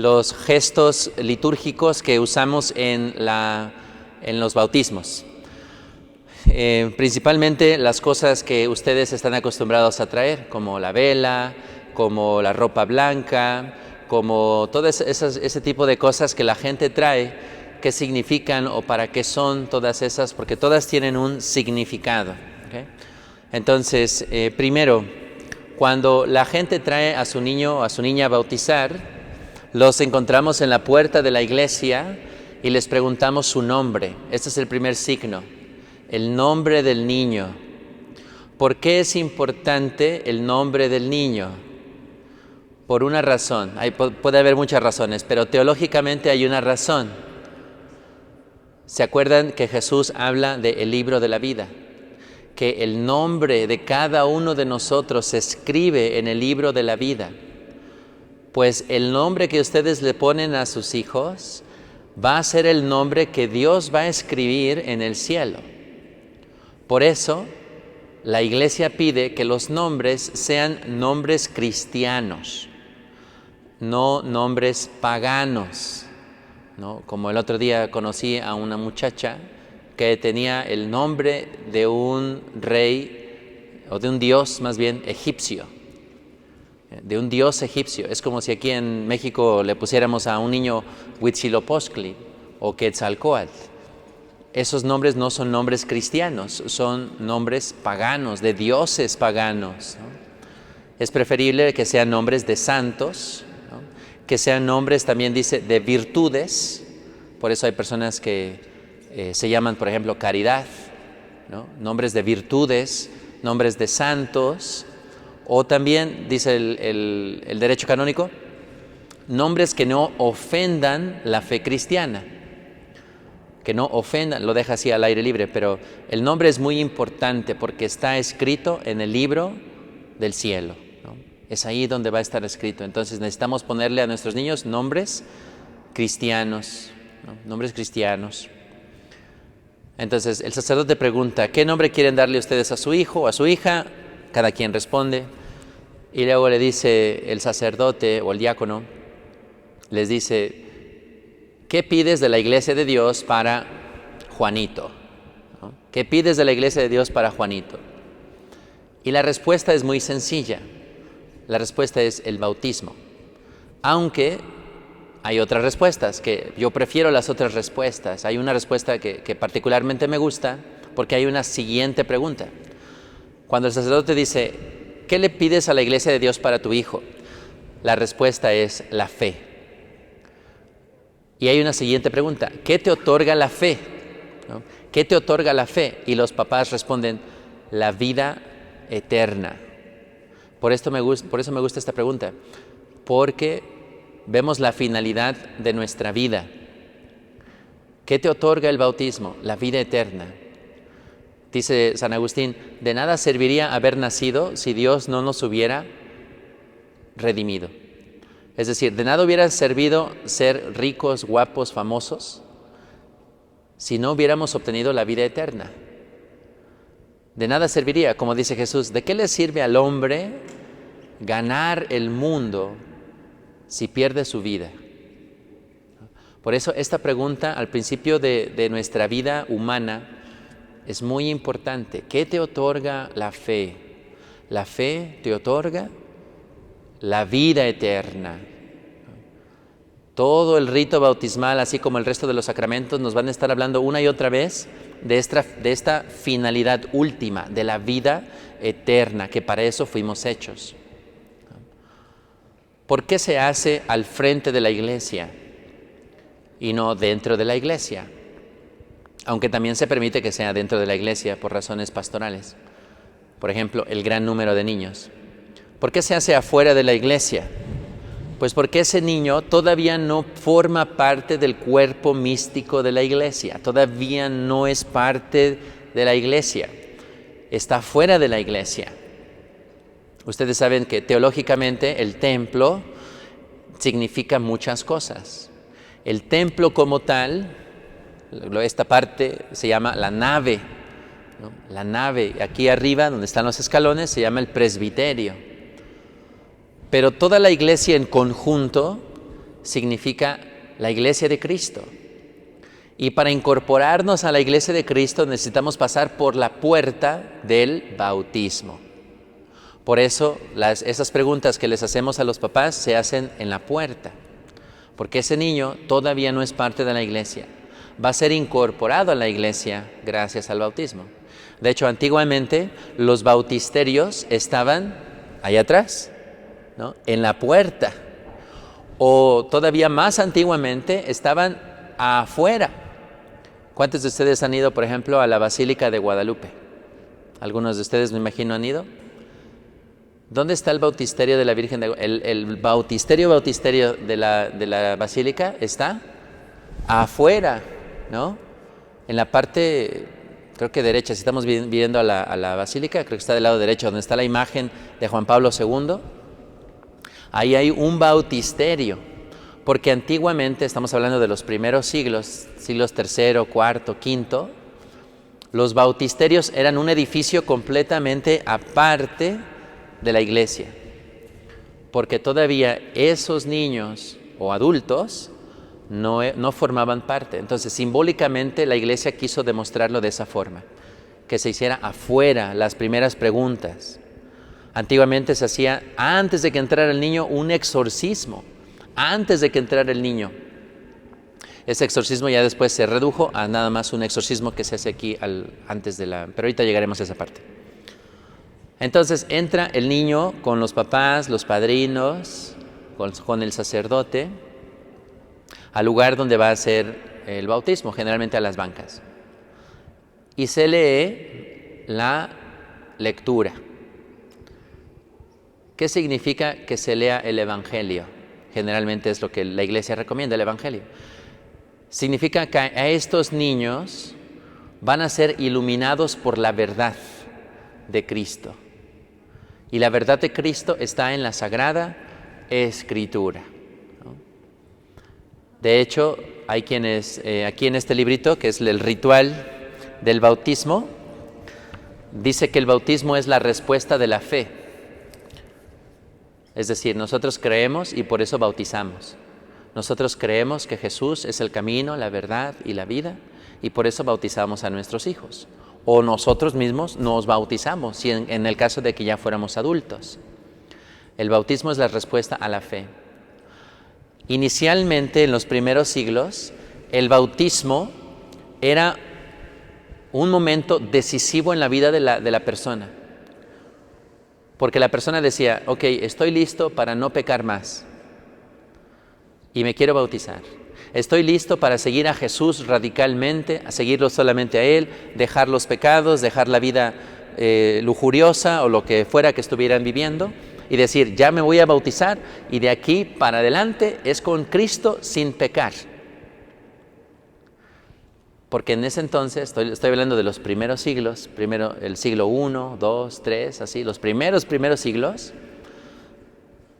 los gestos litúrgicos que usamos en los bautismos. Principalmente las cosas que ustedes están acostumbrados a traer, como la vela, como la ropa blanca, como todo ese tipo de cosas que la gente trae, qué significan o para qué son todas esas, porque todas tienen un significado. ¿Okay? Entonces, primero, cuando la gente trae a su niño o a su niña a bautizar, los encontramos en la puerta de la iglesia y les preguntamos su nombre. Este es el primer signo, el nombre del niño. ¿Por qué es importante el nombre del niño? Por una razón. Puede haber muchas razones, pero teológicamente hay una razón. ¿Se acuerdan que Jesús habla del libro de la vida? Que el nombre de cada uno de nosotros se escribe en el libro de la vida. Pues el nombre que ustedes le ponen a sus hijos va a ser el nombre que Dios va a escribir en el cielo. Por eso, la iglesia pide que los nombres sean nombres cristianos, no nombres paganos, ¿no? Como el otro día conocí a una muchacha que tenía el nombre de un rey, o de un dios más bien, egipcio. De un dios egipcio. Es como si aquí en México le pusiéramos a un niño Huitzilopochtli o Quetzalcóatl. Esos nombres no son nombres cristianos, son nombres paganos, de dioses paganos, ¿no? Es preferible que sean nombres de santos, ¿no? Que sean nombres, también dice, de virtudes. Por eso hay personas que se llaman, por ejemplo, Caridad, ¿no? Nombres de virtudes, nombres de santos. O también, dice el derecho canónico, nombres que no ofendan la fe cristiana. Que no ofendan, lo deja así al aire libre, pero el nombre es muy importante porque está escrito en el libro del cielo, ¿no? Es ahí donde va a estar escrito. Entonces necesitamos ponerle a nuestros niños nombres cristianos, ¿no? Nombres cristianos. Entonces el sacerdote pregunta, ¿qué nombre quieren darle ustedes a su hijo o a su hija? Cada quien responde. Y luego le dice el sacerdote o el diácono, les dice, ¿qué pides de la iglesia de Dios para Juanito? ¿No? ¿Qué pides de la iglesia de Dios para Juanito? Y la respuesta es muy sencilla. La respuesta es el bautismo. Aunque hay otras respuestas, que yo prefiero las otras respuestas. Hay una respuesta que particularmente me gusta porque hay una siguiente pregunta. Cuando el sacerdote dice, ¿qué le pides a la iglesia de Dios para tu hijo? La respuesta es la fe. Y hay una siguiente pregunta, ¿qué te otorga la fe? ¿No? ¿Qué te otorga la fe? Y los papás responden, la vida eterna. Por eso me gusta esta pregunta, porque vemos la finalidad de nuestra vida. ¿Qué te otorga el bautismo? La vida eterna. Dice San Agustín, de nada serviría haber nacido si Dios no nos hubiera redimido. Es decir, de nada hubiera servido ser ricos, guapos, famosos, si no hubiéramos obtenido la vida eterna. De nada serviría, como dice Jesús, ¿de qué le sirve al hombre ganar el mundo si pierde su vida? Por eso esta pregunta al principio de nuestra vida humana es muy importante. ¿Qué te otorga la fe? La fe te otorga la vida eterna. Todo el rito bautismal, así como el resto de los sacramentos, nos van a estar hablando una y otra vez de esta finalidad última, de la vida eterna, que para eso fuimos hechos. ¿Por qué se hace al frente de la iglesia y no dentro de la iglesia? Aunque también se permite que sea dentro de la iglesia por razones pastorales. Por ejemplo, el gran número de niños. ¿Por qué se hace afuera de la iglesia? Pues porque ese niño todavía no forma parte del cuerpo místico de la iglesia, todavía no es parte de la iglesia, está fuera de la iglesia. Ustedes saben que teológicamente el templo significa muchas cosas. El templo como tal, esta parte se llama la nave, ¿no? La nave, aquí arriba donde están los escalones, se llama el presbiterio. Pero toda la iglesia en conjunto significa la iglesia de Cristo. Y para incorporarnos a la iglesia de Cristo necesitamos pasar por la puerta del bautismo. Por eso esas preguntas que les hacemos a los papás se hacen en la puerta, porque ese niño todavía no es parte de la iglesia. Va a ser incorporado a la iglesia gracias al bautismo. De hecho, antiguamente los bautisterios estaban allá atrás, ¿no? En la puerta. O todavía más antiguamente estaban afuera. ¿Cuántos de ustedes han ido, por ejemplo, a la Basílica de Guadalupe? Algunos de ustedes, me imagino, han ido. ¿Dónde está el bautisterio de la Virgen de Guadalupe? El bautisterio de la Basílica está afuera, ¿no? En la parte, creo que derecha, si estamos viendo a la Basílica, creo que está del lado derecho, donde está la imagen de Juan Pablo II. Ahí hay un bautisterio, porque antiguamente, estamos hablando de los primeros siglos III, IV, V, los bautisterios eran un edificio completamente aparte de la iglesia, porque todavía esos niños o adultos no formaban parte. Entonces, simbólicamente, la iglesia quiso demostrarlo de esa forma, que se hiciera afuera las primeras preguntas. Antiguamente se hacía, antes de que entrara el niño, un exorcismo, antes de que entrara el niño. Ese exorcismo ya después se redujo a nada más un exorcismo que se hace aquí antes de la... Pero ahorita llegaremos a esa parte. Entonces entra el niño con los papás, los padrinos, con el sacerdote, al lugar donde va a ser el bautismo, generalmente a las bancas. Y se lee la lectura. ¿Qué significa que se lea el Evangelio? Generalmente es lo que la iglesia recomienda, el Evangelio. Significa que a estos niños van a ser iluminados por la verdad de Cristo. Y la verdad de Cristo está en la Sagrada Escritura, ¿no? De hecho, hay quienes, aquí en este librito, que es el ritual del bautismo, dice que el bautismo es la respuesta de la fe. Es decir, nosotros creemos y por eso bautizamos. Nosotros creemos que Jesús es el camino, la verdad y la vida, y por eso bautizamos a nuestros hijos. O nosotros mismos nos bautizamos, si en el caso de que ya fuéramos adultos. El bautismo es la respuesta a la fe. Inicialmente, en los primeros siglos, el bautismo era un momento decisivo en la vida de la persona. Porque la persona decía, ok, estoy listo para no pecar más y me quiero bautizar. Estoy listo para seguir a Jesús radicalmente, a seguirlo solamente a Él, dejar los pecados, dejar la vida lujuriosa o lo que fuera que estuvieran viviendo y decir, ya me voy a bautizar y de aquí para adelante es con Cristo sin pecar. Porque en ese entonces, estoy hablando de los primeros siglos, primero el siglo I, II, III, así, los primeros siglos,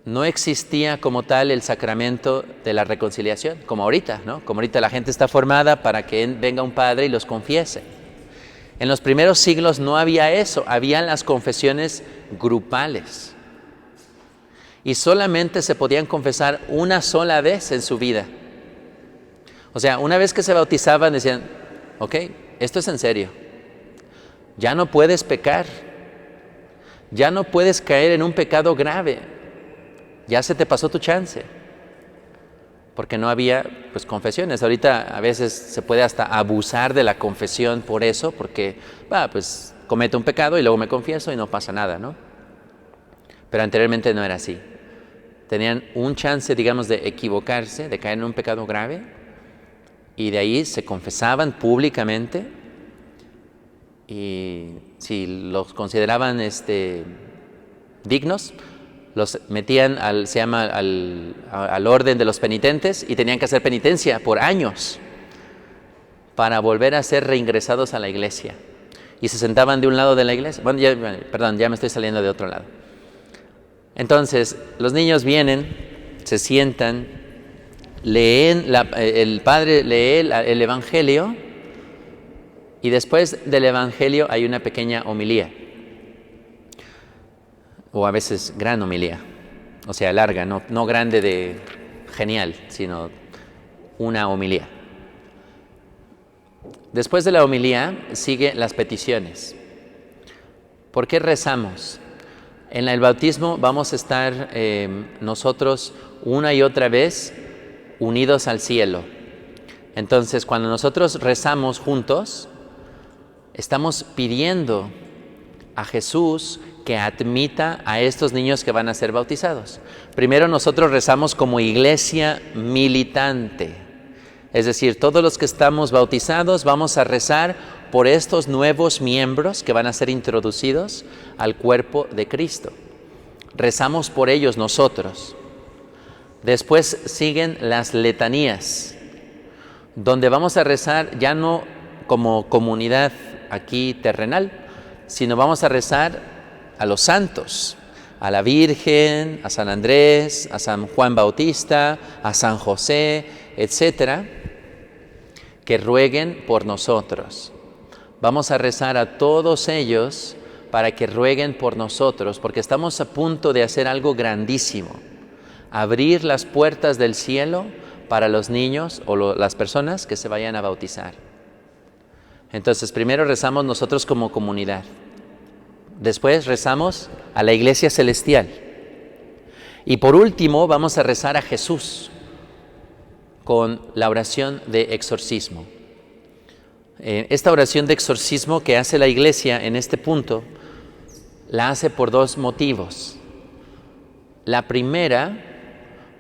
no existía como tal el sacramento de la reconciliación, como ahorita, ¿no? Como ahorita la gente está formada para que venga un padre y los confiese. En los primeros siglos no había eso, habían las confesiones grupales. Y solamente se podían confesar una sola vez en su vida. O sea, una vez que se bautizaban decían, ok, esto es en serio. Ya no puedes pecar. Ya no puedes caer en un pecado grave. Ya se te pasó tu chance. Porque no había pues confesiones. Ahorita a veces se puede hasta abusar de la confesión por eso, porque pues cometo un pecado y luego me confieso y no pasa nada, ¿no? Pero anteriormente no era así. Tenían un chance, digamos, de equivocarse, de caer en un pecado grave, y de ahí se confesaban públicamente, y si los consideraban dignos, los metían al orden de los penitentes y tenían que hacer penitencia por años para volver a ser reingresados a la iglesia. Y se sentaban de un lado de la iglesia. Bueno, ya me estoy saliendo de otro lado. Entonces, los niños vienen, se sientan, leen, el padre lee el Evangelio, y después del Evangelio hay una pequeña homilía, o a veces gran homilía, o sea, larga, no grande de genial, sino una homilía. Después de la homilía siguen las peticiones. ¿Por qué rezamos? En el bautismo vamos a estar nosotros una y otra vez unidos al cielo. Entonces, cuando nosotros rezamos juntos, estamos pidiendo a Jesús que admita a estos niños que van a ser bautizados. Primero nosotros rezamos como iglesia militante. Es decir, todos los que estamos bautizados vamos a rezar por estos nuevos miembros que van a ser introducidos al cuerpo de Cristo. Rezamos por ellos nosotros. Después siguen las letanías, donde vamos a rezar ya no como comunidad aquí terrenal, sino vamos a rezar a los santos, a la Virgen, a San Andrés, a San Juan Bautista, a San José, etcétera, que rueguen por nosotros. Vamos a rezar a todos ellos para que rueguen por nosotros, porque estamos a punto de hacer algo grandísimo, abrir las puertas del cielo para los niños o las personas que se vayan a bautizar. Entonces, primero rezamos nosotros como comunidad. Después rezamos a la iglesia celestial. Y por último vamos a rezar a Jesús con la oración de exorcismo. Esta oración de exorcismo que hace la iglesia en este punto, la hace por dos motivos. La primera,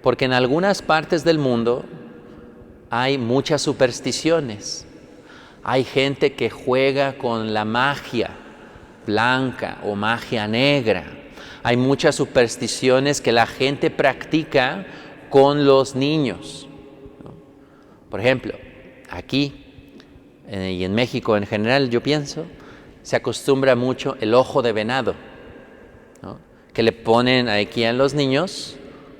porque en algunas partes del mundo hay muchas supersticiones. Hay gente que juega con la magia blanca o magia negra. Hay muchas supersticiones que la gente practica con los niños. Por ejemplo, aquí y en México en general, yo pienso, se acostumbra mucho el ojo de venado, ¿no? Que le ponen aquí a los niños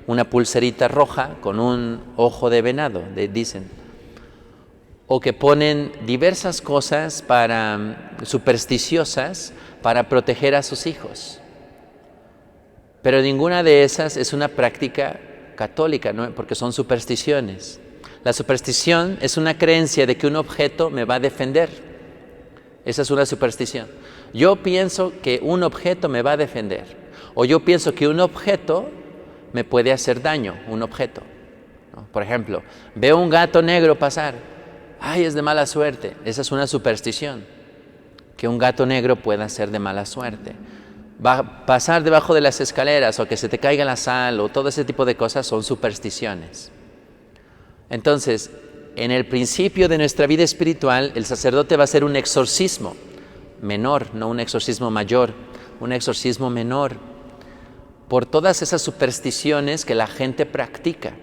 una pulserita roja con un ojo de venado, dicen. O que ponen diversas cosas supersticiosas para proteger a sus hijos. Pero ninguna de esas es una práctica católica, ¿no? Porque son supersticiones. La superstición es una creencia de que un objeto me va a defender. Esa es una superstición. Yo pienso que un objeto me va a defender. O yo pienso que un objeto me puede hacer daño, un objeto, ¿no? Por ejemplo, veo un gato negro pasar. ¡Ay, es de mala suerte! Esa es una superstición. Que un gato negro pueda ser de mala suerte. Va a pasar debajo de las escaleras o que se te caiga la sal o todo ese tipo de cosas son supersticiones. Entonces, en el principio de nuestra vida espiritual, el sacerdote va a hacer un exorcismo menor, no un exorcismo mayor, un exorcismo menor, por todas esas supersticiones que la gente practica.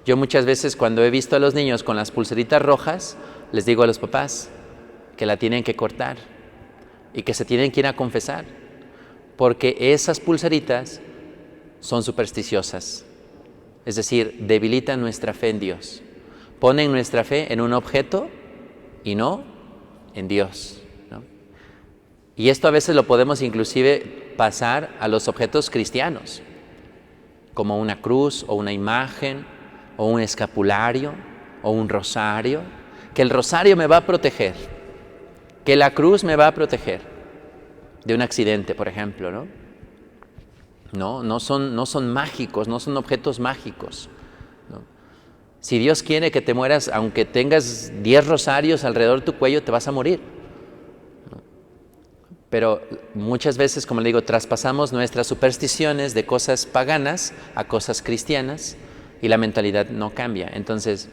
Yo muchas veces cuando he visto a los niños con las pulseritas rojas, les digo a los papás que la tienen que cortar y que se tienen que ir a confesar, porque esas pulseritas son supersticiosas. Es decir, debilitan nuestra fe en Dios. Ponen nuestra fe en un objeto y no en Dios, ¿no? Y esto a veces lo podemos inclusive pasar a los objetos cristianos, como una cruz o una imagen o un escapulario o un rosario, que el rosario me va a proteger, que la cruz me va a proteger de un accidente, por ejemplo, ¿no? No son mágicos, no son objetos mágicos, ¿no? Si Dios quiere que te mueras, aunque tengas 10 rosarios alrededor de tu cuello, te vas a morir, ¿no? Pero muchas veces, como le digo, traspasamos nuestras supersticiones de cosas paganas a cosas cristianas y la mentalidad no cambia. Entonces,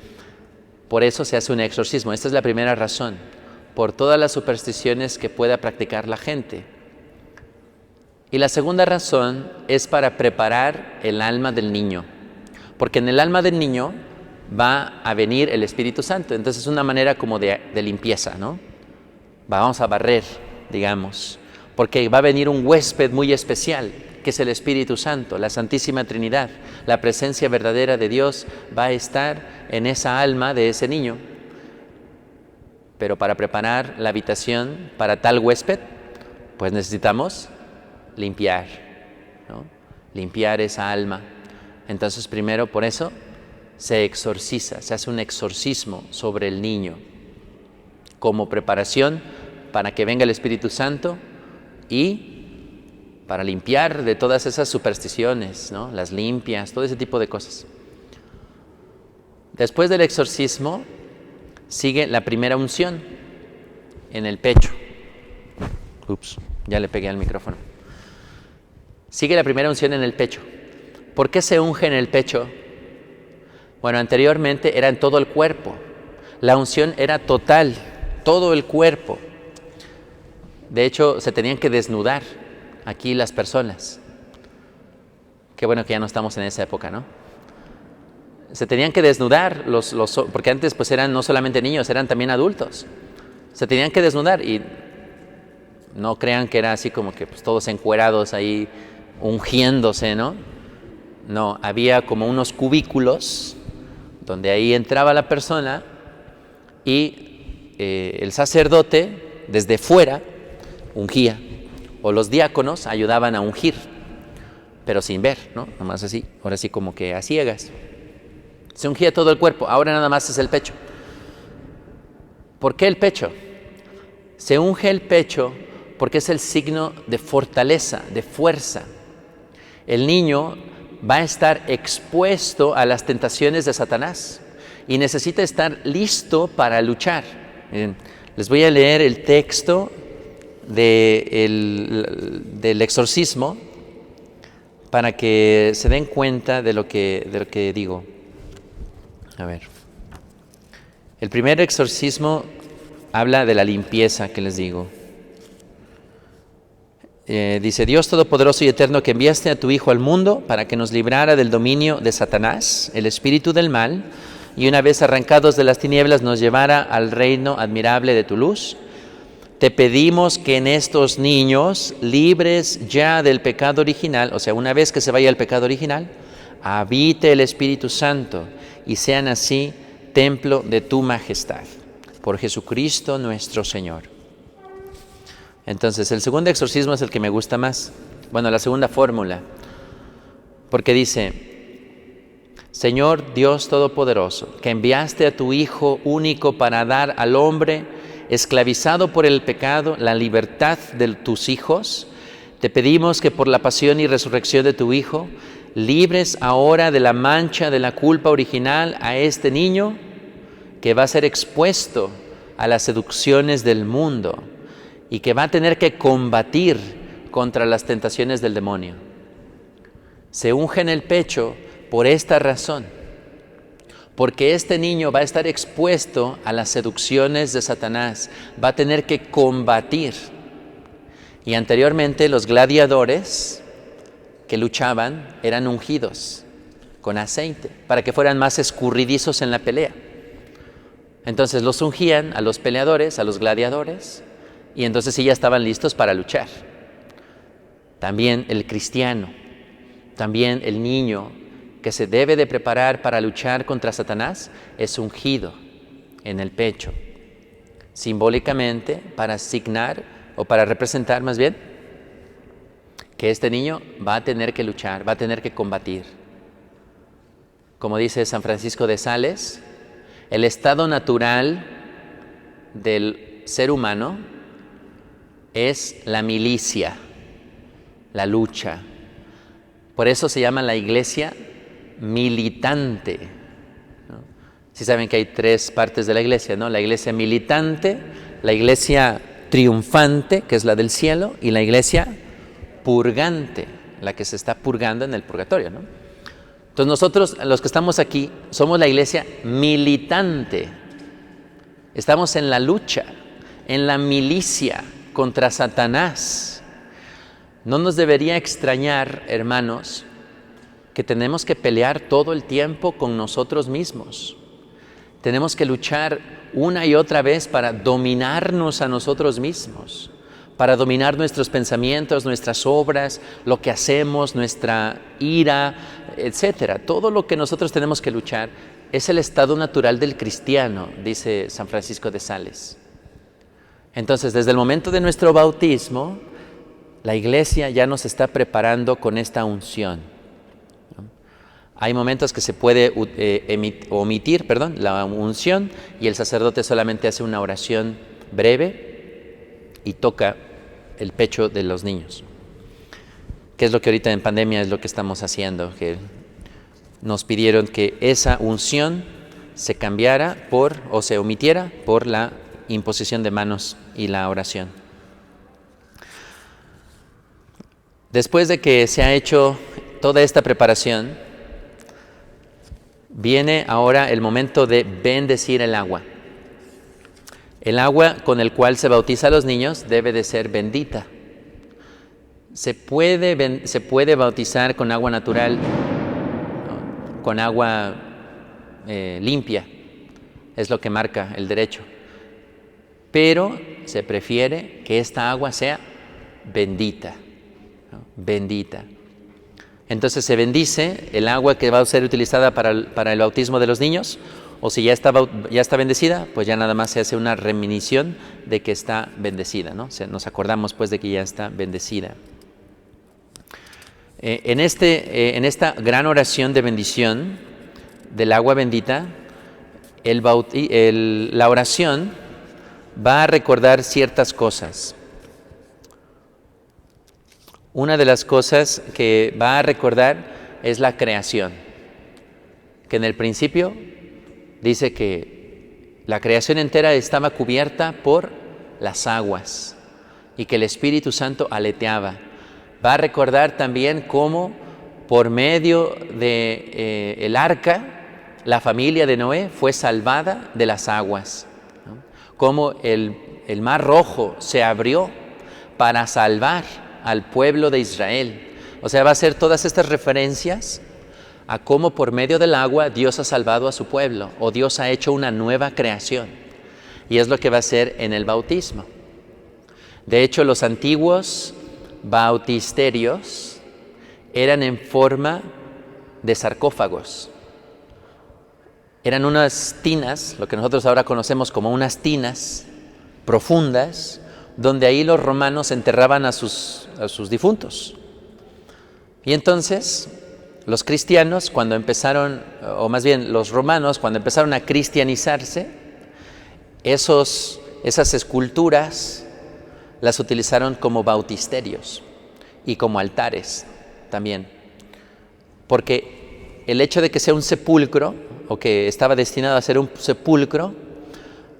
por eso se hace un exorcismo. Esta es la primera razón, por todas las supersticiones que pueda practicar la gente. Y la segunda razón es para preparar el alma del niño, porque en el alma del niño va a venir el Espíritu Santo. Entonces es una manera como de limpieza, ¿no? Vamos a barrer, digamos, porque va a venir un huésped muy especial, que es el Espíritu Santo, la Santísima Trinidad. La presencia verdadera de Dios va a estar en esa alma de ese niño. Pero para preparar la habitación para tal huésped, pues necesitamos limpiar, ¿no? Limpiar esa alma. Entonces primero por eso se exorciza, se hace un exorcismo sobre el niño como preparación para que venga el Espíritu Santo y para limpiar de todas esas supersticiones, ¿no? Las limpias, todo ese tipo de cosas. Después del exorcismo sigue la primera unción en el pecho. Ups, ya le pegué al micrófono. Sigue la primera unción en el pecho. ¿Por qué se unge en el pecho? Bueno, anteriormente era en todo el cuerpo. La unción era total, todo el cuerpo. De hecho, se tenían que desnudar aquí las personas. Qué bueno que ya no estamos en esa época, ¿no? Se tenían que desnudar, porque antes pues eran no solamente niños, eran también adultos. Se tenían que desnudar y no crean que era así como que pues, todos encuerados ahí ungiéndose, ¿no? No, había como unos cubículos donde ahí entraba la persona y el sacerdote desde fuera ungía, o los diáconos ayudaban a ungir, pero sin ver, ¿no? Nomás así, ahora sí como que a ciegas. Se ungía todo el cuerpo, ahora nada más es el pecho. ¿Por qué el pecho? Se unge el pecho porque es el signo de fortaleza, de fuerza. El niño va a estar expuesto a las tentaciones de Satanás y necesita estar listo para luchar. Miren, les voy a leer el texto del exorcismo para que se den cuenta de lo que digo. A ver, el primer exorcismo habla de la limpieza que les digo. Dice: Dios Todopoderoso y Eterno, que enviaste a tu Hijo al mundo para que nos librara del dominio de Satanás, el espíritu del mal, y una vez arrancados de las tinieblas nos llevara al reino admirable de tu luz, te pedimos que en estos niños, libres ya del pecado original, o sea, una vez que se vaya el pecado original, habite el Espíritu Santo y sean así templo de tu majestad. Por Jesucristo nuestro Señor. Entonces, el segundo exorcismo es el que me gusta más. Bueno, la segunda fórmula. Porque dice: Señor Dios Todopoderoso, que enviaste a tu Hijo único para dar al hombre esclavizado por el pecado la libertad de tus hijos, te pedimos que por la pasión y resurrección de tu Hijo, libres ahora de la mancha de la culpa original a este niño que va a ser expuesto a las seducciones del mundo y que va a tener que combatir contra las tentaciones del demonio. Se unge en el pecho por esta razón, porque este niño va a estar expuesto a las seducciones de Satanás, va a tener que combatir. Y anteriormente los gladiadores que luchaban eran ungidos con aceite para que fueran más escurridizos en la pelea. Entonces los ungían a los peleadores, a los gladiadores, y entonces sí ya estaban listos para luchar. También el cristiano, también el niño que se debe de preparar para luchar contra Satanás es ungido en el pecho, simbólicamente para asignar o para representar más bien que este niño va a tener que luchar, va a tener que combatir. Como dice San Francisco de Sales, el estado natural del ser humano es la milicia, la lucha. Por eso se llama la iglesia militante, ¿no? Sí saben que hay tres partes de la iglesia, ¿no? La iglesia militante, la iglesia triunfante, que es la del cielo, y la iglesia purgante, la que se está purgando en el purgatorio, ¿no? Entonces nosotros, los que estamos aquí, somos la iglesia militante. Estamos en la lucha, en la milicia contra Satanás. No nos debería extrañar, hermanos, que tenemos que pelear todo el tiempo con nosotros mismos. Tenemos que luchar una y otra vez para dominarnos a nosotros mismos, para dominar nuestros pensamientos, nuestras obras, lo que hacemos, nuestra ira, etcétera. Todo lo que nosotros tenemos que luchar es el estado natural del cristiano, dice San Francisco de Sales. Entonces, desde el momento de nuestro bautismo, la iglesia ya nos está preparando con esta unción. Hay momentos que se puede omitir la unción y el sacerdote solamente hace una oración breve y toca el pecho de los niños. Que es lo que ahorita en pandemia es lo que estamos haciendo, que nos pidieron que esa unción se cambiara o se omitiera por la imposición de manos y la oración. Después de que se ha hecho toda esta preparación, viene ahora el momento de bendecir el agua. El agua con el cual se bautiza a los niños debe de ser bendita. Se puede bautizar con agua natural, ¿no? Con agua limpia, es lo que marca el derecho. Pero se prefiere que esta agua sea bendita, ¿no? Bendita. Entonces se bendice el agua que va a ser utilizada para el bautismo de los niños, o si ya está bendecida, pues ya nada más se hace una reminición de que está bendecida, ¿no? Nos acordamos pues de que ya está bendecida. En esta gran oración de bendición del agua bendita, la oración va a recordar ciertas cosas. Una de las cosas que va a recordar es la creación, que en el principio dice que la creación entera estaba cubierta por las aguas y que el Espíritu Santo aleteaba. Va a recordar también cómo por medio de el arca la familia de Noé fue salvada de las aguas, ¿no? Cómo el mar Rojo se abrió para salvar al pueblo de Israel. O sea, va a ser todas estas referencias a cómo por medio del agua Dios ha salvado a su pueblo, o Dios ha hecho una nueva creación. Y es lo que va a ser en el bautismo. De hecho, los antiguos bautisterios eran en forma de sarcófagos. Eran unas tinas, lo que nosotros ahora conocemos como unas tinas profundas, donde ahí los romanos enterraban a sus difuntos. Y entonces los cristianos, cuando empezaron, o más bien los romanos, cuando empezaron a cristianizarse, esas esculturas las utilizaron como bautisterios y como altares también. Porque el hecho de que sea un sepulcro, o que estaba destinado a ser un sepulcro,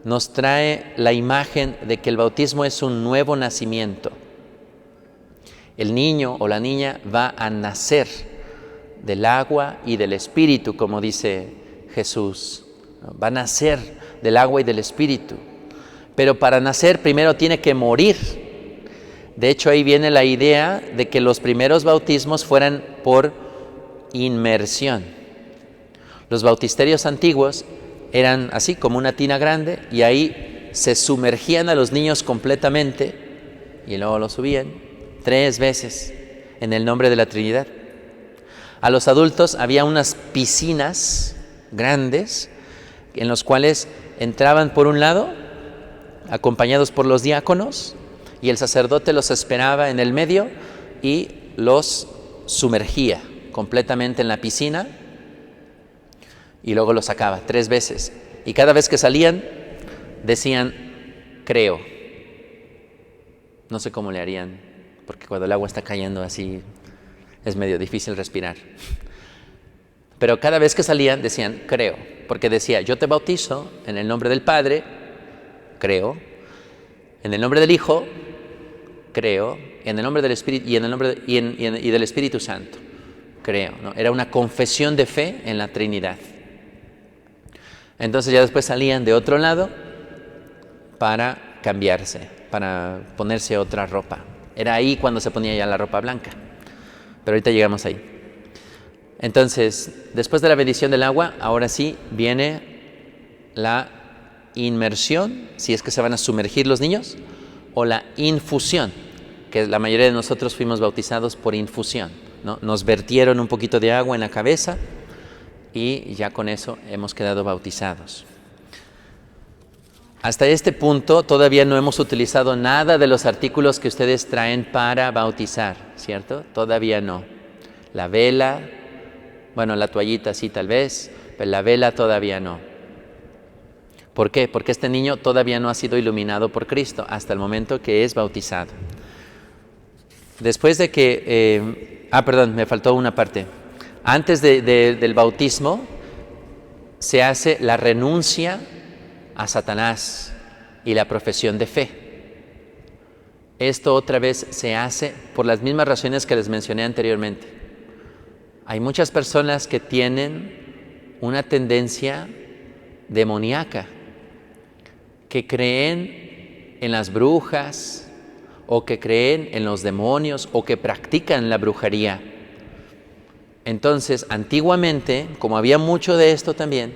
nos trae la imagen de que el bautismo es un nuevo nacimiento. El niño o la niña va a nacer del agua y del Espíritu, como dice Jesús. Va a nacer del agua y del Espíritu. Pero para nacer primero tiene que morir. De hecho, ahí viene la idea de que los primeros bautismos fueran por inmersión. Los bautisterios antiguos eran así como una tina grande y ahí se sumergían a los niños completamente y luego los subían 3 veces en el nombre de la Trinidad. A los adultos había unas piscinas grandes en los cuales entraban por un lado acompañados por los diáconos y el sacerdote los esperaba en el medio y los sumergía completamente en la piscina y luego los sacaba 3 veces. Y cada vez que salían decían, creo. No sé cómo le harían, porque cuando el agua está cayendo así es medio difícil respirar. Pero cada vez que salían decían, creo, porque decía, yo te bautizo en el nombre del Padre, creo, en el nombre del Hijo, creo, en el nombre del Espíritu y del Espíritu Santo, creo, ¿no? Era una confesión de fe en la Trinidad. Entonces ya después salían de otro lado para cambiarse, para ponerse otra ropa. Era ahí cuando se ponía ya la ropa blanca. Pero ahorita llegamos ahí. Entonces, después de la bendición del agua, ahora sí viene la inmersión, si es que se van a sumergir los niños, o la infusión, que la mayoría de nosotros fuimos bautizados por infusión, ¿no? Nos vertieron un poquito de agua en la cabeza y ya con eso hemos quedado bautizados. Hasta este punto todavía no hemos utilizado nada de los artículos que ustedes traen para bautizar, ¿cierto? Todavía no. La vela, Bueno, la toallita sí tal vez, pero la vela todavía no. ¿Por qué? Porque este niño todavía no ha sido iluminado por Cristo hasta el momento que es bautizado. Después de que... perdón, me faltó una parte. Antes del bautismo se hace la renuncia a Satanás y la profesión de fe. Esto otra vez se hace por las mismas razones que les mencioné anteriormente. Hay muchas personas que tienen una tendencia demoníaca, que creen en las brujas o que creen en los demonios o que practican la brujería. Entonces, antiguamente, como había mucho de esto también,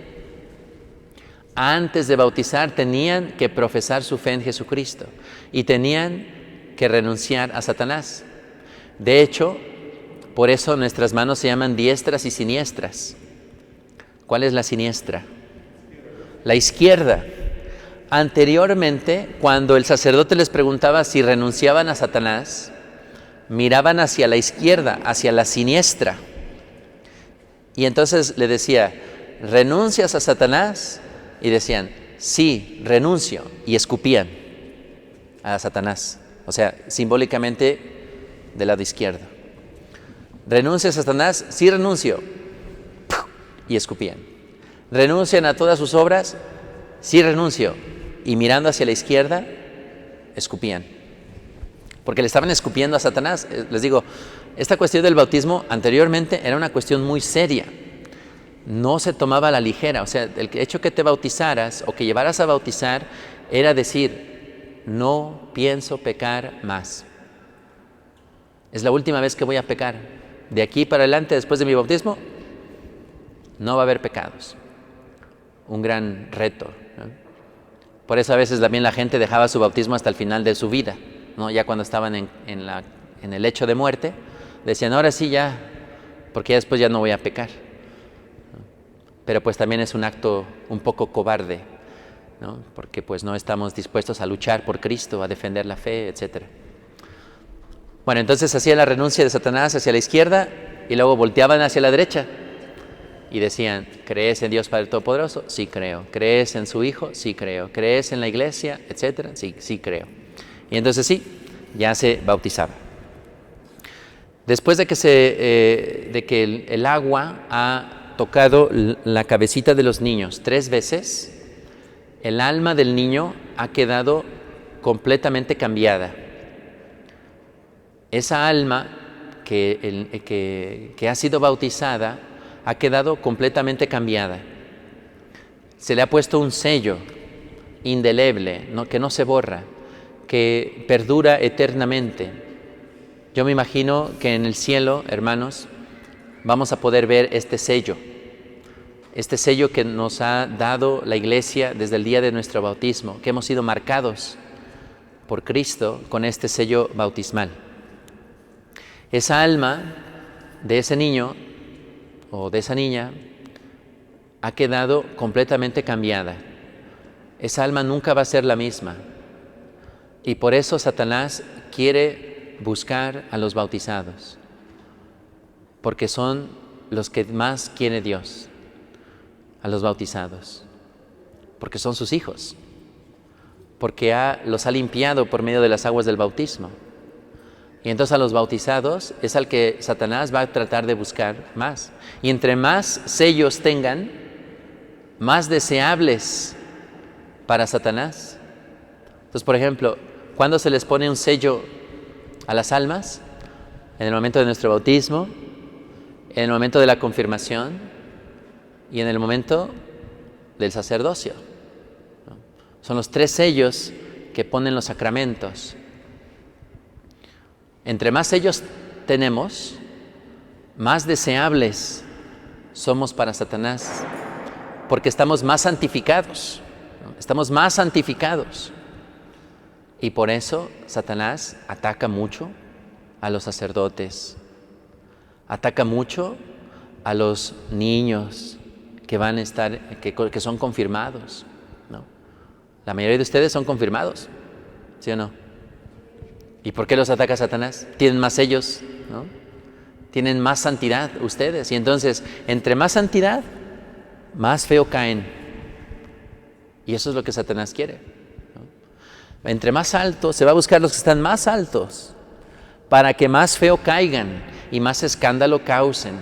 antes de bautizar tenían que profesar su fe en Jesucristo y tenían que renunciar a Satanás. De hecho, por eso nuestras manos se llaman diestras y siniestras. ¿Cuál es la siniestra? La izquierda. Anteriormente, cuando el sacerdote les preguntaba si renunciaban a Satanás, miraban hacia la izquierda, hacia la siniestra. Y entonces le decía, ¿renuncias a Satanás? Y decían, sí, renuncio. Y escupían a Satanás. O sea, simbólicamente del lado izquierdo. ¿Renuncias a Satanás? Sí, renuncio. Y escupían. ¿Renuncian a todas sus obras? Sí, renuncio. Y mirando hacia la izquierda, escupían. Porque le estaban escupiendo a Satanás. Les digo, esta cuestión del bautismo anteriormente era una cuestión muy seria. No se tomaba a la ligera. O sea, el hecho que te bautizaras o que llevaras a bautizar era decir, no pienso pecar más. Es la última vez que voy a pecar. De aquí para adelante, después de mi bautismo, no va a haber pecados. Un gran reto, ¿no? Por eso a veces también la gente dejaba su bautismo hasta el final de su vida, ¿no? Ya cuando estaban en el lecho de muerte, decían, ahora sí ya, porque ya después ya no voy a pecar. Pero pues también es un acto un poco cobarde, ¿no? Porque pues no estamos dispuestos a luchar por Cristo, a defender la fe, etc. Bueno, entonces hacía la renuncia de Satanás hacia la izquierda y luego volteaban hacia la derecha y decían, ¿crees en Dios Padre Todopoderoso? Sí creo. ¿Crees en su Hijo? Sí creo. ¿Crees en la iglesia? Etcétera. Sí creo. Y entonces sí, ya se bautizaba. Después de que el agua ha tocado la cabecita de los niños 3 veces, el alma del niño ha quedado completamente cambiada. Esa alma que ha sido bautizada ha quedado completamente cambiada. Se le ha puesto un sello indeleble, que no se borra, que perdura eternamente. Yo me imagino que en el cielo, hermanos, vamos a poder ver este sello que nos ha dado la Iglesia desde el día de nuestro bautismo, que hemos sido marcados por Cristo con este sello bautismal. Esa alma de ese niño o de esa niña ha quedado completamente cambiada. Esa alma nunca va a ser la misma. Y por eso Satanás quiere buscar a los bautizados, porque son los que más quiere Dios, a los bautizados, porque son sus hijos, porque los ha limpiado por medio de las aguas del bautismo. Y entonces a los bautizados es al que Satanás va a tratar de buscar más. Y entre más sellos tengan, más deseables para Satanás. Entonces, por ejemplo, ¿cuándo se les pone un sello a las almas? En el momento de nuestro bautismo, en el momento de la confirmación y en el momento del sacerdocio, ¿no? Son los 3 sellos que ponen los sacramentos. Entre más sellos tenemos, más deseables somos para Satanás, porque estamos más santificados, ¿no? Estamos más santificados. Y por eso Satanás ataca mucho a los sacerdotes, ataca mucho a los niños que van a estar, que son confirmados, ¿no? La mayoría de ustedes son confirmados, ¿sí o no? ¿Y por qué los ataca Satanás? Tienen más sellos, ¿no? tienen más santidad ustedes. Y entonces, entre más santidad, más feo caen. Y eso es lo que Satanás quiere, ¿no? Entre más altos, se va a buscar los que están más altos, para que más feo caigan y más escándalo causen,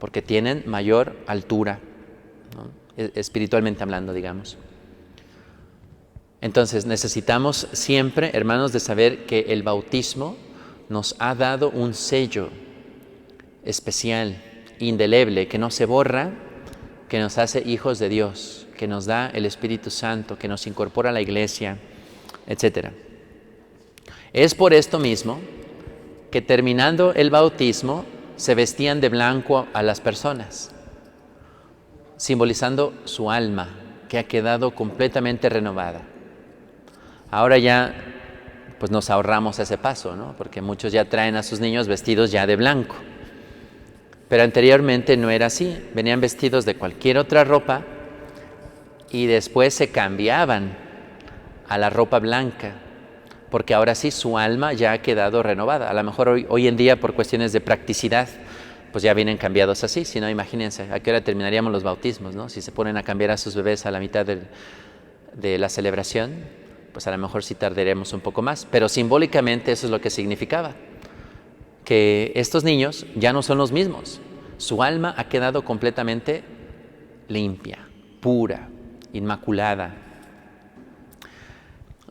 porque tienen mayor altura, ¿no? Espiritualmente hablando, digamos. Entonces necesitamos siempre, hermanos, de saber que el bautismo nos ha dado un sello especial, indeleble, que no se borra, que nos hace hijos de Dios, que nos da el Espíritu Santo, que nos incorpora a la iglesia, etc. Es por esto mismo que terminando el bautismo se vestían de blanco a las personas, simbolizando su alma, que ha quedado completamente renovada. Ahora ya pues nos ahorramos ese paso, ¿no? Porque muchos ya traen a sus niños vestidos ya de blanco. Pero anteriormente no era así, venían vestidos de cualquier otra ropa y después se cambiaban a la ropa blanca, porque ahora sí su alma ya ha quedado renovada. A lo mejor hoy en día por cuestiones de practicidad, pues ya vienen cambiados así, si no imagínense, ¿a qué hora terminaríamos los bautismos, no? Si se ponen a cambiar a sus bebés a la mitad de la celebración, pues a lo mejor sí tardaremos un poco más, pero simbólicamente eso es lo que significaba, que estos niños ya no son los mismos, su alma ha quedado completamente limpia, pura, inmaculada.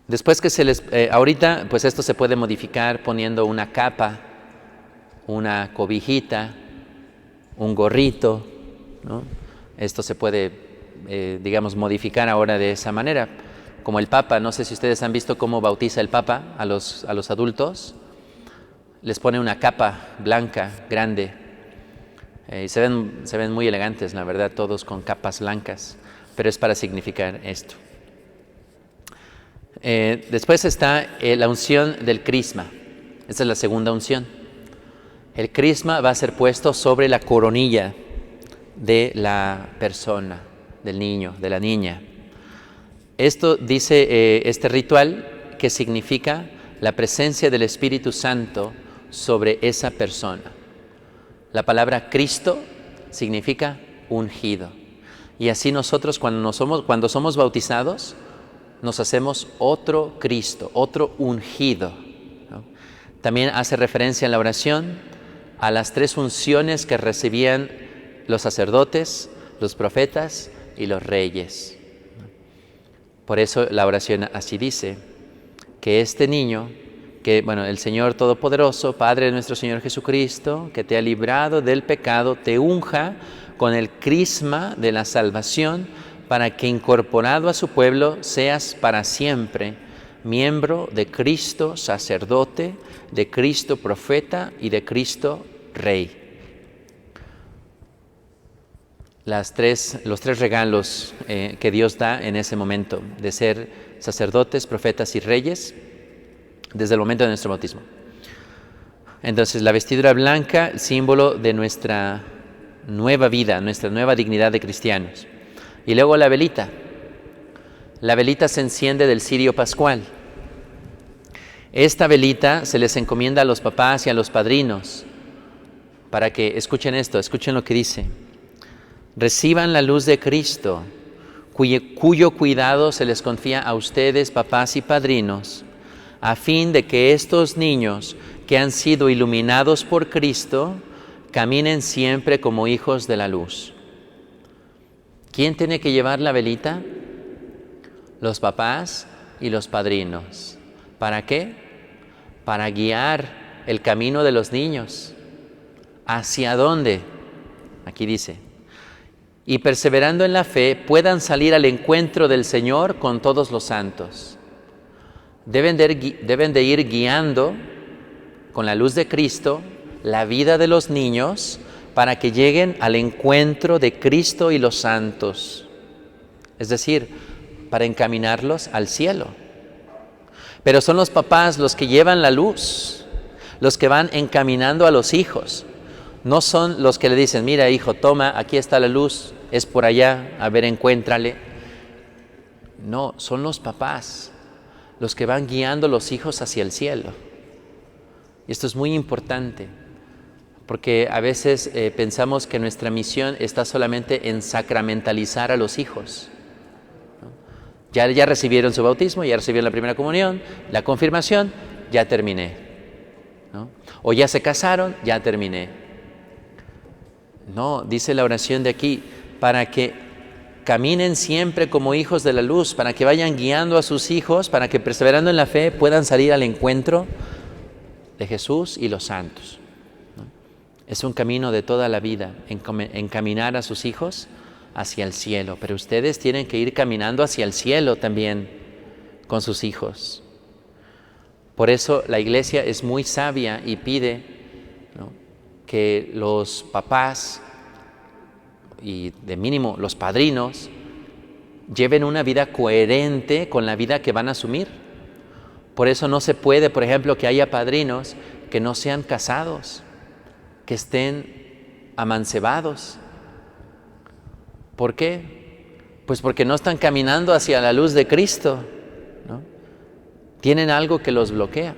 Después que se les, ahorita pues esto se puede modificar poniendo una capa, una cobijita, un gorrito, ¿no? Esto se puede, digamos, modificar ahora de esa manera. Como el Papa, no sé si ustedes han visto cómo bautiza el Papa a los adultos, les pone una capa blanca, grande, y se ven muy elegantes, la verdad, todos con capas blancas, pero es para significar esto. Después está la unción del crisma, esta es la segunda unción. El crisma va a ser puesto sobre la coronilla de la persona, del niño, de la niña. Esto dice este ritual que significa la presencia del Espíritu Santo sobre esa persona. La palabra Cristo significa ungido. Y así nosotros cuando somos bautizados, nos hacemos otro Cristo, otro ungido, ¿no? También hace referencia en la oración a las 3 unciones que recibían los sacerdotes, los profetas y los reyes. Por eso la oración así dice, que este niño, el Señor Todopoderoso, Padre de nuestro Señor Jesucristo, que te ha librado del pecado, te unja con el crisma de la salvación, para que incorporado a su pueblo seas para siempre miembro de Cristo sacerdote, de Cristo profeta y de Cristo rey. Los tres regalos que Dios da en ese momento de ser sacerdotes, profetas y reyes desde el momento de nuestro bautismo. Entonces la vestidura blanca, símbolo de nuestra nueva vida, nuestra nueva dignidad de cristianos. Y luego la velita. La velita se enciende del cirio pascual. Esta velita se les encomienda a los papás y a los padrinos para que escuchen esto, escuchen lo que dice. Reciban la luz de Cristo, cuyo cuidado se les confía a ustedes, papás y padrinos, a fin de que estos niños que han sido iluminados por Cristo caminen siempre como hijos de la luz. ¿Quién tiene que llevar la velita? Los papás y los padrinos. ¿Para qué? Para guiar el camino de los niños. ¿Hacia dónde? Aquí dice, y perseverando en la fe puedan salir al encuentro del Señor con todos los santos. Deben de ir guiando con la luz de Cristo la vida de los niños para que lleguen al encuentro de Cristo y los santos. Es decir, para encaminarlos al cielo. Pero son los papás los que llevan la luz, los que van encaminando a los hijos. No son los que le dicen, mira hijo, toma, aquí está la luz, es por allá, a ver, encuéntrale. No, son los papás los que van guiando a los hijos hacia el cielo. Y esto es muy importante, Porque a veces pensamos que nuestra misión está solamente en sacramentalizar a los hijos. Ya recibieron su bautismo, ya recibieron la primera comunión, la confirmación, ya terminé, ¿no? O ya se casaron, ya terminé. No, dice la oración de aquí, para que caminen siempre como hijos de la luz, para que vayan guiando a sus hijos, para que perseverando en la fe puedan salir al encuentro de Jesús y los santos, ¿no? Es un camino de toda la vida, encaminar a sus hijos hacia el cielo, pero ustedes tienen que ir caminando hacia el cielo también con sus hijos. Por eso la Iglesia es muy sabia y pide, ¿no?, que los papás y de mínimo los padrinos lleven una vida coherente con la vida que van a asumir. Por eso no se puede, por ejemplo, que haya padrinos que no sean casados, que estén amancebados. ¿Por qué? Pues porque no están caminando hacia la luz de Cristo, ¿no? Tienen algo que los bloquea.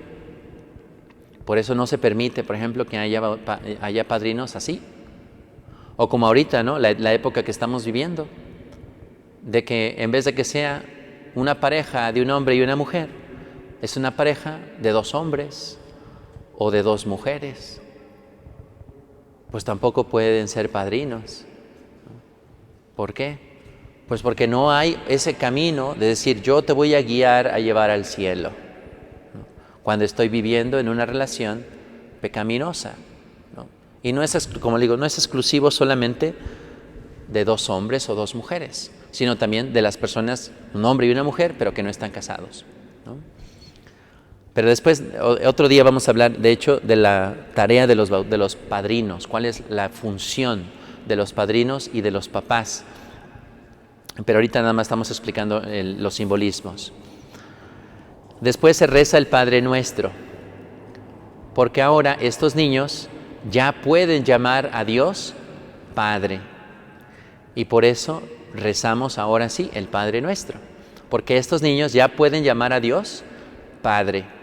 Por eso no se permite, por ejemplo, que haya padrinos así. O como ahorita, ¿no?, la época que estamos viviendo, de que en vez de que sea una pareja de un hombre y una mujer, es una pareja de 2 hombres o de 2 mujeres. Pues tampoco pueden ser padrinos. ¿Por qué? Pues porque no hay ese camino de decir yo te voy a guiar a llevar al cielo, ¿no?, cuando estoy viviendo en una relación pecaminosa, ¿no? Y no es, como digo, no es exclusivo solamente de 2 hombres o 2 mujeres, sino también de las personas, un hombre y una mujer, pero que no están casados, ¿no? Pero después, otro día vamos a hablar, de hecho, de la tarea de los padrinos, cuál es la función de los padrinos y de los papás. Pero ahorita nada más estamos explicando los simbolismos. Después se reza el Padre Nuestro, porque ahora estos niños ya pueden llamar a Dios Padre. Y por eso rezamos ahora sí el Padre Nuestro, porque estos niños ya pueden llamar a Dios Padre.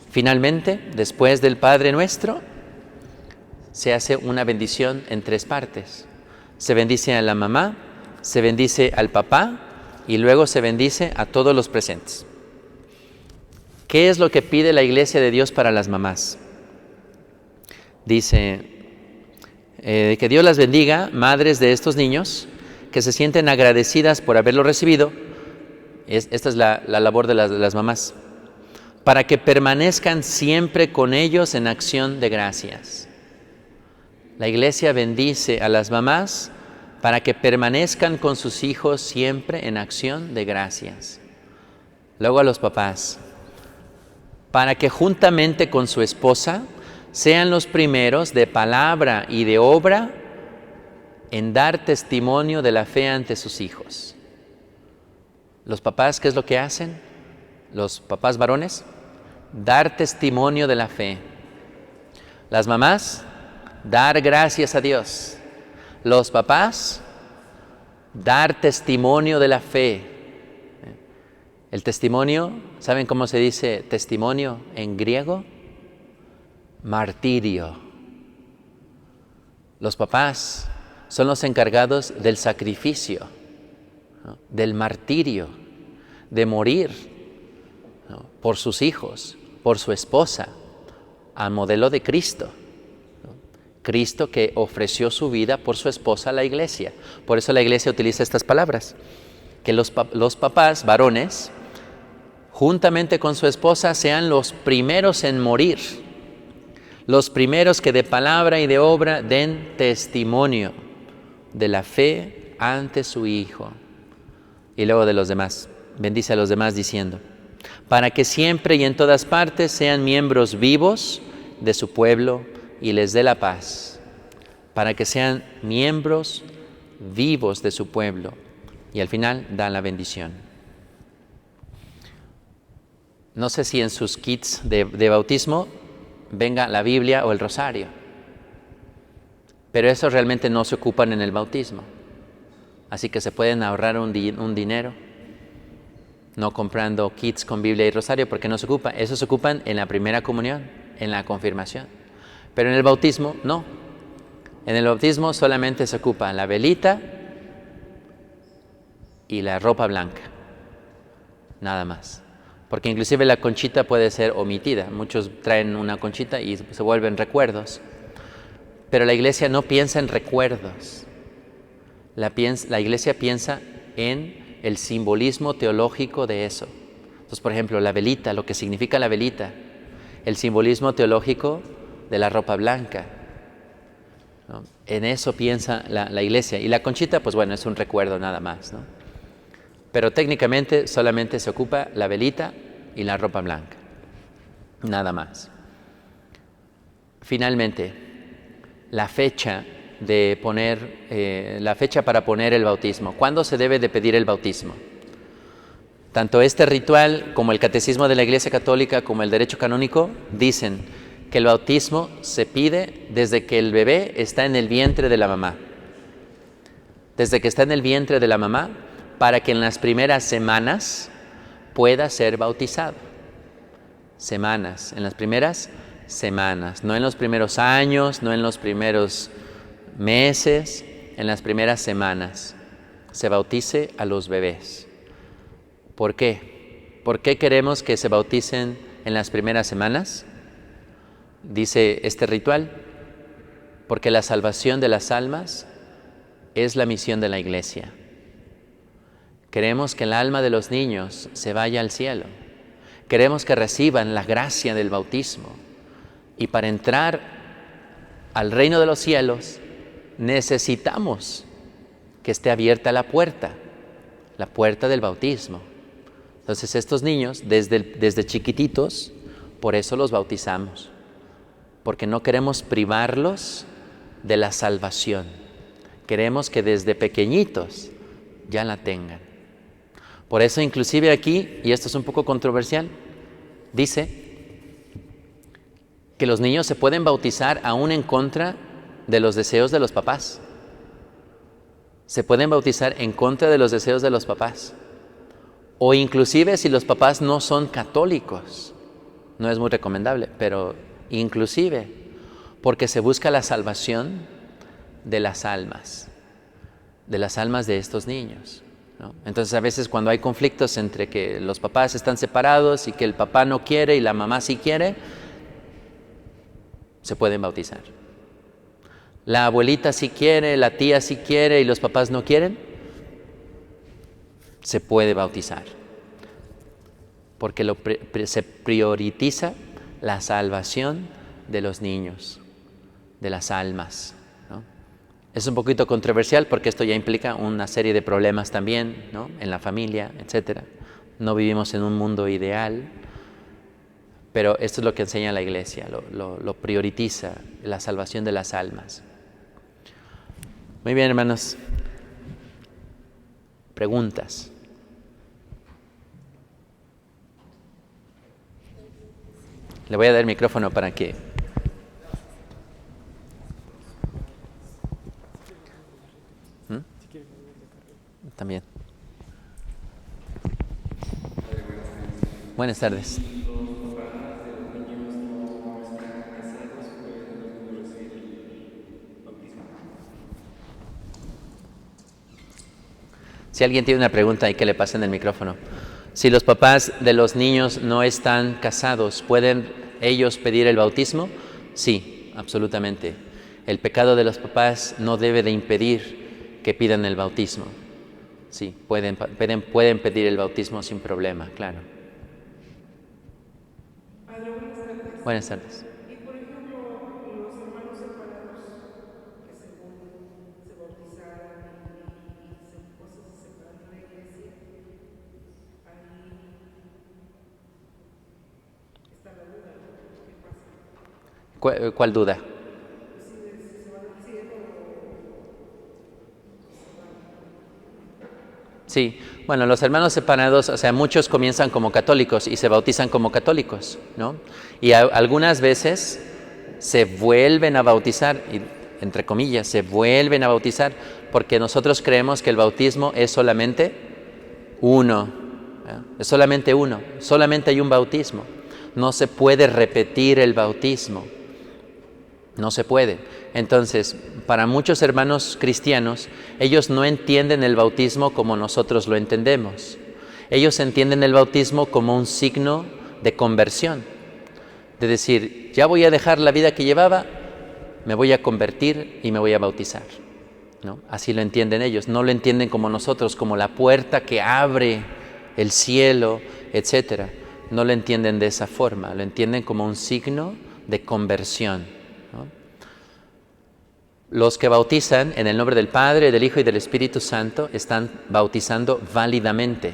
Finalmente, después del Padre Nuestro, se hace una bendición en 3 partes. Se bendice a la mamá, se bendice al papá y luego se bendice a todos los presentes. ¿Qué es lo que pide la Iglesia de Dios para las mamás? Dice que Dios las bendiga, madres de estos niños, que se sienten agradecidas por haberlo recibido. Esta es la labor de las mamás, para que permanezcan siempre con ellos en acción de gracias. La Iglesia bendice a las mamás para que permanezcan con sus hijos siempre en acción de gracias. Luego a los papás, para que juntamente con su esposa sean los primeros de palabra y de obra en dar testimonio de la fe ante sus hijos. Los papás, ¿qué es lo que hacen? Los papás varones, dar testimonio de la fe. Las mamás, dar gracias a Dios. Los papás, dar testimonio de la fe. El testimonio, ¿saben cómo se dice testimonio en griego? Martirio. Los papás son los encargados del sacrificio, ¿no?, del martirio, de morir, ¿no?, por sus hijos, por su esposa, al modelo de Cristo. Cristo que ofreció su vida por su esposa a la Iglesia. Por eso la Iglesia utiliza estas palabras, que los papás varones, juntamente con su esposa, sean los primeros en morir, los primeros que de palabra y de obra den testimonio de la fe ante su Hijo. Y luego de los demás, bendice a los demás diciendo, para que siempre y en todas partes sean miembros vivos de su pueblo y les dé la paz, para que sean miembros vivos de su pueblo. Y al final da la bendición. No sé si en sus kits de bautismo venga la Biblia o el rosario, pero eso realmente no se ocupan en el bautismo. Así que se pueden ahorrar un dinero no comprando kits con Biblia y rosario, porque no se ocupa. Eso se ocupan en la primera comunión, en la confirmación. Pero en el bautismo, no. En el bautismo solamente se ocupa la velita y la ropa blanca, nada más. Porque inclusive la conchita puede ser omitida. Muchos traen una conchita y se vuelven recuerdos. Pero la iglesia no piensa en recuerdos. La iglesia piensa en el simbolismo teológico de eso. Entonces, por ejemplo, la velita, lo que significa la velita, el simbolismo teológico de la ropa blanca, ¿no? En eso piensa la iglesia. Y la conchita, pues bueno, es un recuerdo nada más, ¿no? Pero técnicamente solamente se ocupa la velita y la ropa blanca, nada más. Finalmente, la fecha para poner el bautismo. ¿Cuándo se debe de pedir el bautismo? Tanto este ritual como el catecismo de la Iglesia Católica como el derecho canónico dicen que el bautismo se pide desde que el bebé está en el vientre de la mamá. Desde que está en el vientre de la mamá, para que en las primeras semanas pueda ser bautizado. Semanas, en las primeras semanas, no en los primeros años, no en los primeros meses, en las primeras semanas se bautice a los bebés. ¿Por qué? ¿Por qué queremos que se bauticen en las primeras semanas? Dice este ritual, porque la salvación de las almas es la misión de la Iglesia. Queremos que el alma de los niños se vaya al cielo. Queremos que reciban la gracia del bautismo. Y para entrar al reino de los cielos necesitamos que esté abierta la puerta del bautismo. Entonces estos niños, desde chiquititos, por eso los bautizamos, porque no queremos privarlos de la salvación. Queremos que desde pequeñitos ya la tengan. Por eso inclusive aquí, y esto es un poco controversial, dice que los niños se pueden bautizar aún en contra de los deseos de los papás. Se pueden bautizar en contra de los deseos de los papás. O inclusive si los papás no son católicos. No es muy recomendable, pero inclusive porque se busca la salvación de las almas de estos niños, ¿no? Entonces a veces cuando hay conflictos entre que los papás están separados y que el papá no quiere y la mamá sí quiere, se pueden bautizar. La abuelita sí quiere, la tía sí quiere y los papás no quieren, se puede bautizar. Porque se prioriza la salvación de los niños, de las almas, ¿no? Es un poquito controversial porque esto ya implica una serie de problemas también, ¿no? En la familia, etc. No vivimos en un mundo ideal, pero esto es lo que enseña la Iglesia, lo prioriza, la salvación de las almas. Muy bien, hermanos. Preguntas. Le voy a dar el micrófono para que... También. Buenas tardes. Si alguien tiene una pregunta, hay que le pasen el micrófono. Si los papás de los niños no están casados, ¿pueden ellos pedir el bautismo? Sí, absolutamente. El pecado de los papás no debe de impedir que pidan el bautismo. Sí, pueden pedir el bautismo sin problema, claro. Padre, buenas tardes. Buenas tardes. Y por ejemplo, los hermanos separados que según se bautizaron y cosas se separan de la iglesia, ahí está la duda, ¿no? ¿Qué pasa? ¿Cuál duda? Pues si se van al cielo o se van. Sí, bueno, los hermanos separados, o sea, muchos comienzan como católicos y se bautizan como católicos, ¿no? Y algunas veces se vuelven a bautizar, entre comillas, se vuelven a bautizar, porque nosotros creemos que el bautismo es solamente uno, ¿no? Es solamente uno, solamente hay un bautismo, no se puede repetir el bautismo. No se puede. Entonces, para muchos hermanos cristianos, ellos no entienden el bautismo como nosotros lo entendemos. Ellos entienden el bautismo como un signo de conversión, de decir, ya voy a dejar la vida que llevaba, me voy a convertir y me voy a bautizar, ¿no? Así lo entienden ellos, no lo entienden como nosotros, como la puerta que abre el cielo, etcétera. No lo entienden de esa forma, lo entienden como un signo de conversión, ¿no? Los que bautizan en el nombre del Padre, del Hijo y del Espíritu Santo están bautizando válidamente.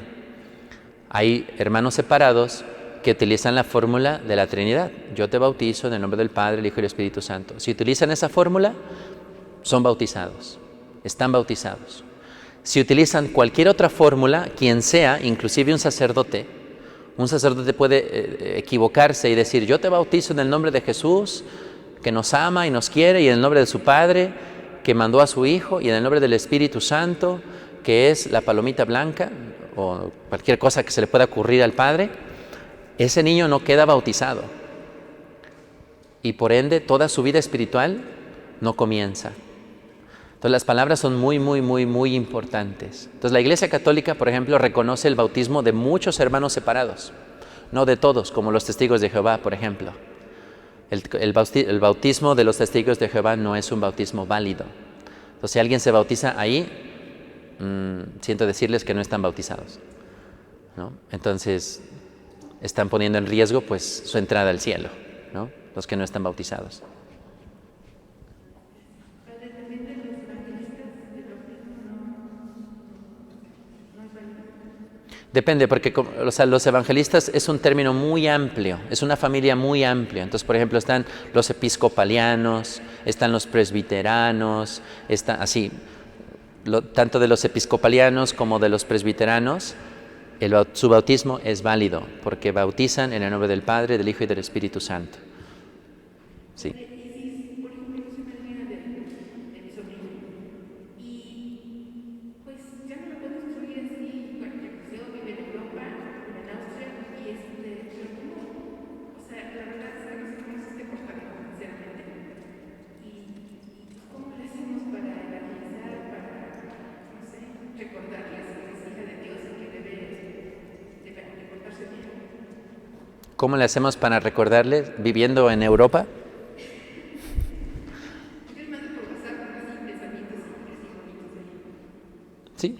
Hay hermanos separados que utilizan la fórmula de la Trinidad. Yo te bautizo en el nombre del Padre, el Hijo y el Espíritu Santo. Si utilizan esa fórmula, son bautizados, están bautizados. Si utilizan cualquier otra fórmula, quien sea, inclusive un sacerdote puede equivocarse y decir, yo te bautizo en el nombre de Jesús, que nos ama y nos quiere, y en el nombre de su Padre, que mandó a su Hijo, y en el nombre del Espíritu Santo, que es la palomita blanca, o cualquier cosa que se le pueda ocurrir al Padre. Ese niño no queda bautizado, y por ende toda su vida espiritual no comienza. Entonces las palabras son muy, muy, muy, muy importantes. Entonces la Iglesia Católica, por ejemplo, reconoce el bautismo de muchos hermanos separados, no de todos, como los testigos de Jehová, por ejemplo. El bautismo de los testigos de Jehová no es un bautismo válido. Entonces si alguien se bautiza ahí, siento decirles que no están bautizados, ¿no? Entonces están poniendo en riesgo pues su entrada al cielo, ¿no? Los que no están bautizados. Depende, porque o sea, los evangelistas es un término muy amplio, es una familia muy amplia. Entonces, por ejemplo, están los episcopalianos, están los presbiteranos, está así, tanto de los episcopalianos como de los presbiteranos, su bautismo es válido, porque bautizan en el nombre del Padre, del Hijo y del Espíritu Santo. Sí. ¿Cómo le hacemos para recordarles viviendo en Europa? Sí.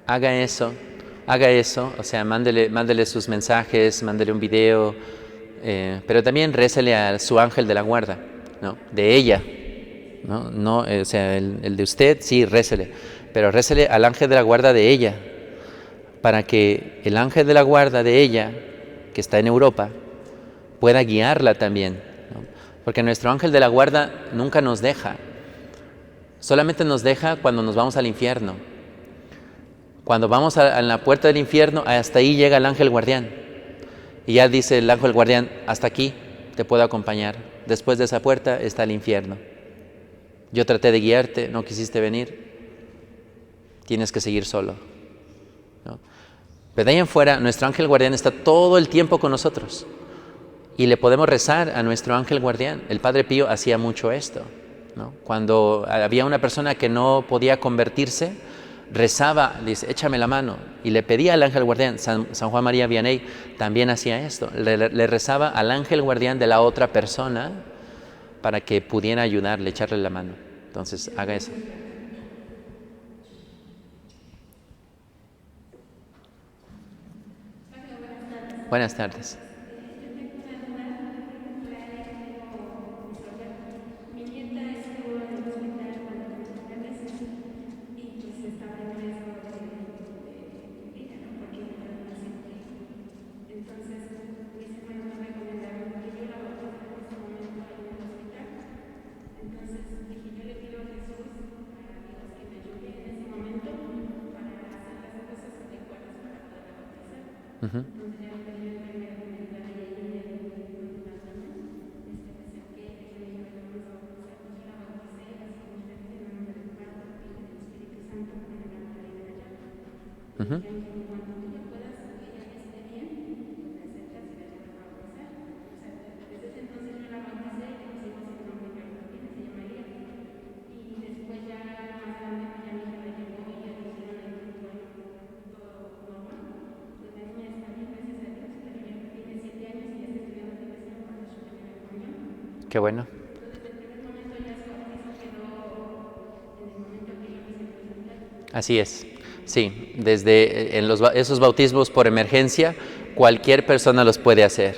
Haga eso, o sea, mándele sus mensajes, mándele un video, pero también récele a su ángel de la guarda, ¿no? De ella, ¿no? No, o sea, el de usted, sí, récele, pero récele al ángel de la guarda de ella, para que el ángel de la guarda de ella, que está en Europa, pueda guiarla también, ¿no? Porque nuestro ángel de la guarda nunca nos deja, solamente nos deja cuando nos vamos al infierno. Cuando vamos a la puerta del infierno, hasta ahí llega el ángel guardián. Y ya dice el ángel guardián, hasta aquí te puedo acompañar. Después de esa puerta está el infierno. Yo traté de guiarte, no quisiste venir. Tienes que seguir solo, ¿no? Pero de ahí en fuera, nuestro ángel guardián está todo el tiempo con nosotros. Y le podemos rezar a nuestro ángel guardián. El Padre Pío hacía mucho esto, ¿no? Cuando había una persona que no podía convertirse, rezaba, dice, échame la mano, y le pedía al ángel guardián. San Juan María Vianney también hacía esto, le rezaba al ángel guardián de la otra persona para que pudiera ayudarle, echarle la mano. Entonces, haga eso. Buenas tardes. Uh-huh. Uh-huh. Qué bueno. Así es. Sí, desde esos bautismos por emergencia, cualquier persona los puede hacer,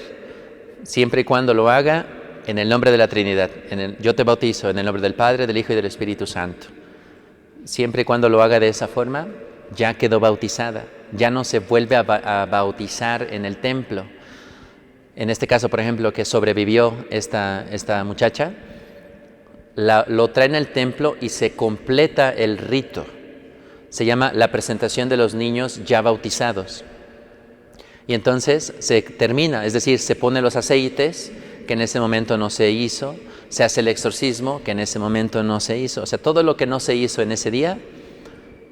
siempre y cuando lo haga en el nombre de la Trinidad. Yo te bautizo en el nombre del Padre, del Hijo y del Espíritu Santo. Siempre y cuando lo haga de esa forma, ya quedó bautizada, ya no se vuelve a bautizar en el templo. En este caso, por ejemplo, que sobrevivió esta muchacha, lo traen al templo y se completa el rito. Se llama la presentación de los niños ya bautizados. Y entonces se termina, es decir, se ponen los aceites, que en ese momento no se hizo, se hace el exorcismo, que en ese momento no se hizo. O sea, todo lo que no se hizo en ese día,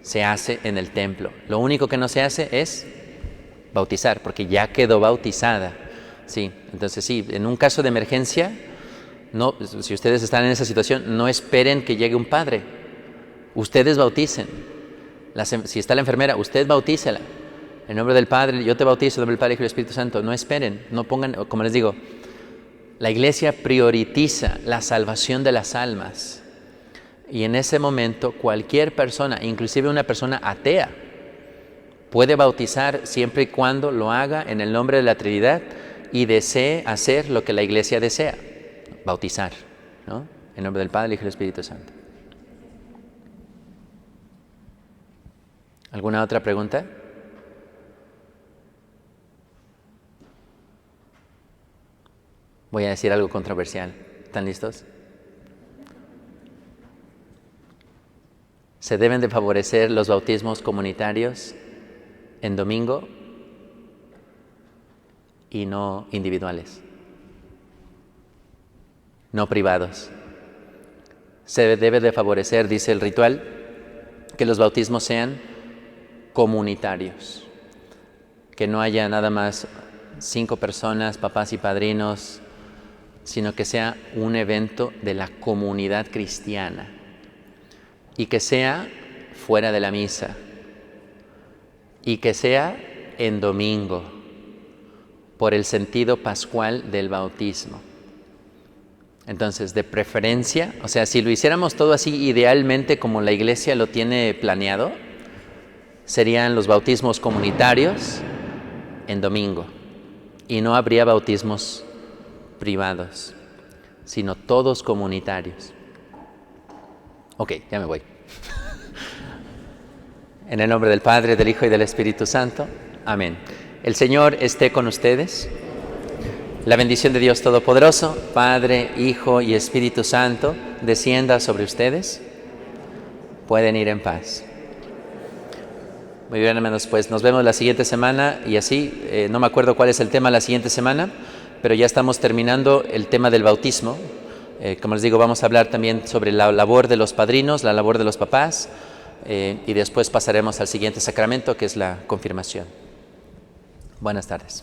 se hace en el templo. Lo único que no se hace es bautizar, porque ya quedó bautizada. Sí, entonces sí, en un caso de emergencia, no, si ustedes están en esa situación, no esperen que llegue un padre. Ustedes bauticen. Si está la enfermera, usted bautícela. En nombre del Padre, yo te bautizo, en nombre del Padre, Hijo y Espíritu Santo. No esperen, no pongan, como les digo, la Iglesia prioriza la salvación de las almas. Y en ese momento, cualquier persona, inclusive una persona atea, puede bautizar siempre y cuando lo haga en el nombre de la Trinidad y desee hacer lo que la Iglesia desea, bautizar, ¿no? En nombre del Padre, del Hijo y del Espíritu Santo. ¿Alguna otra pregunta? Voy a decir algo controversial. ¿Están listos? Se deben de favorecer los bautismos comunitarios en domingo y no individuales, no privados. Se debe de favorecer, dice el ritual, que los bautismos sean comunitarios, que no haya nada más 5 personas, papás y padrinos, sino que sea un evento de la comunidad cristiana y que sea fuera de la misa y que sea en domingo por el sentido pascual del bautismo. Entonces, de preferencia, o sea, si lo hiciéramos todo así idealmente como la Iglesia lo tiene planeado, serían los bautismos comunitarios en domingo y no habría bautismos privados, sino todos comunitarios. Ok, ya me voy. En el nombre del Padre, del Hijo y del Espíritu Santo. Amén. El Señor esté con ustedes. La bendición de Dios Todopoderoso, Padre, Hijo y Espíritu Santo, descienda sobre ustedes. Pueden ir en paz. Muy bien, hermanos, pues nos vemos la siguiente semana y así, no me acuerdo cuál es el tema la siguiente semana, pero ya estamos terminando el tema del bautismo. Como les digo, vamos a hablar también sobre la labor de los padrinos, la labor de los papás, y después pasaremos al siguiente sacramento, que es la confirmación. Buenas tardes.